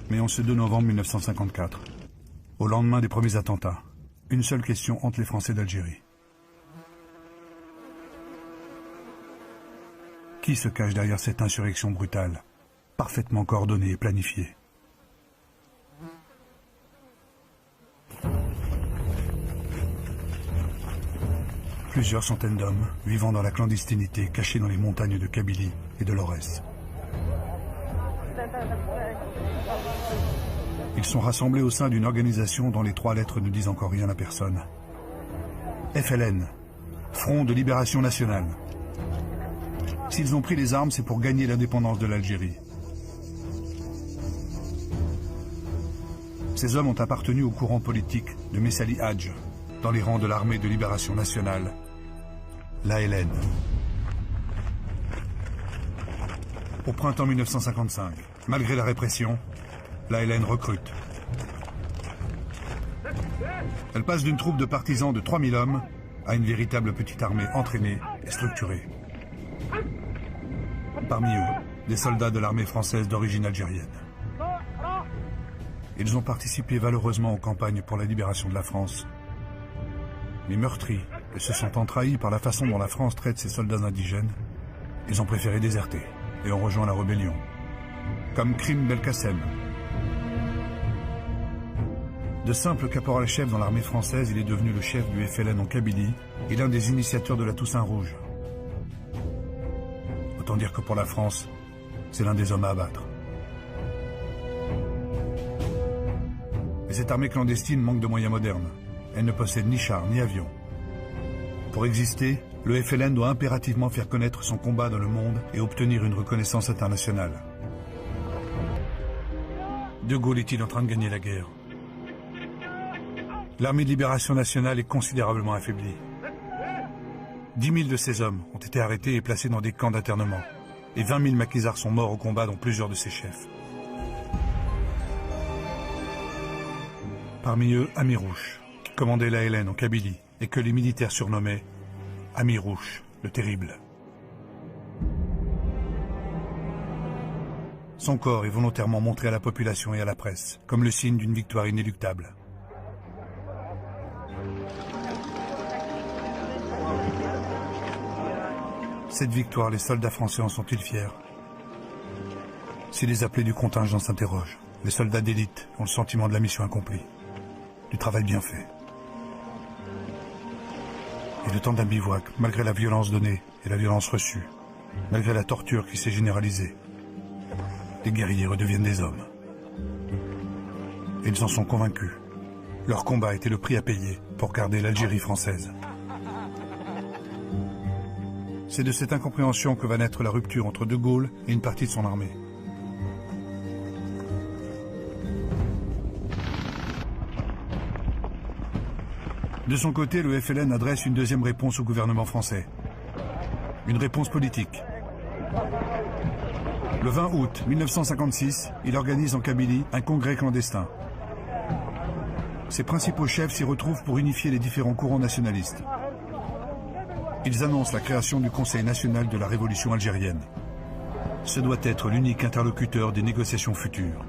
Mais en ce 2 novembre 1954, au lendemain des premiers attentats, une seule question hante les Français d'Algérie. Qui se cache derrière cette insurrection brutale, parfaitement coordonnée et planifiée? Plusieurs centaines d'hommes vivant dans la clandestinité, cachés dans les montagnes de Kabylie et de l'Aurès. Ils sont rassemblés au sein d'une organisation dont les 3 lettres ne disent encore rien à personne. FLN, Front de Libération Nationale. S'ils ont pris les armes, c'est pour gagner l'indépendance de l'Algérie. Ces hommes ont appartenu au courant politique de Messali Hadj, dans les rangs de l'Armée de Libération Nationale, l'ALN. Au printemps 1955, malgré la répression, l'ALN recrute. Elle passe d'une troupe de partisans de 3000 hommes à une véritable petite armée entraînée et structurée. Parmi eux, des soldats de l'armée française d'origine algérienne. Ils ont participé valeureusement aux campagnes pour la libération de la France. Mais meurtris et se sentant trahis par la façon dont la France traite ses soldats indigènes, ils ont préféré déserter et ont rejoint la rébellion. Comme Krim Belkacem. De simple caporal-chef dans l'armée française, il est devenu le chef du FLN en Kabylie et l'un des initiateurs de la Toussaint Rouge. Autant dire que pour la France, c'est l'un des hommes à abattre. Mais cette armée clandestine manque de moyens modernes. Elle ne possède ni chars ni avions. Pour exister, le FLN doit impérativement faire connaître son combat dans le monde et obtenir une reconnaissance internationale. De Gaulle est-il en train de gagner la guerre? L'armée de libération nationale est considérablement affaiblie. 10 000 de ces hommes ont été arrêtés et placés dans des camps d'internement. Et 20 000 maquisards sont morts au combat, dont plusieurs de ses chefs. Parmi eux, Amirouche, qui commandait l'ALN en Kabylie et que les militaires surnommaient Amirouche, le Terrible. Son corps est volontairement montré à la population et à la presse, comme le signe d'une victoire inéluctable. Cette victoire, les soldats français en sont-ils fiers? Si les appelés du contingent s'interrogent, les soldats d'élite ont le sentiment de la mission accomplie, du travail bien fait. Et le temps d'un bivouac, malgré la violence donnée et la violence reçue, malgré la torture qui s'est généralisée, les guerriers redeviennent des hommes. Et ils en sont convaincus. Leur combat était le prix à payer pour garder l'Algérie française. C'est de cette incompréhension que va naître la rupture entre De Gaulle et une partie de son armée. De son côté, le FLN adresse une deuxième réponse au gouvernement français. Une réponse politique. Le 20 août 1956, il organise en Kabylie un congrès clandestin. Ses principaux chefs s'y retrouvent pour unifier les différents courants nationalistes. Ils annoncent la création du Conseil national de la révolution algérienne. Ce doit être l'unique interlocuteur des négociations futures.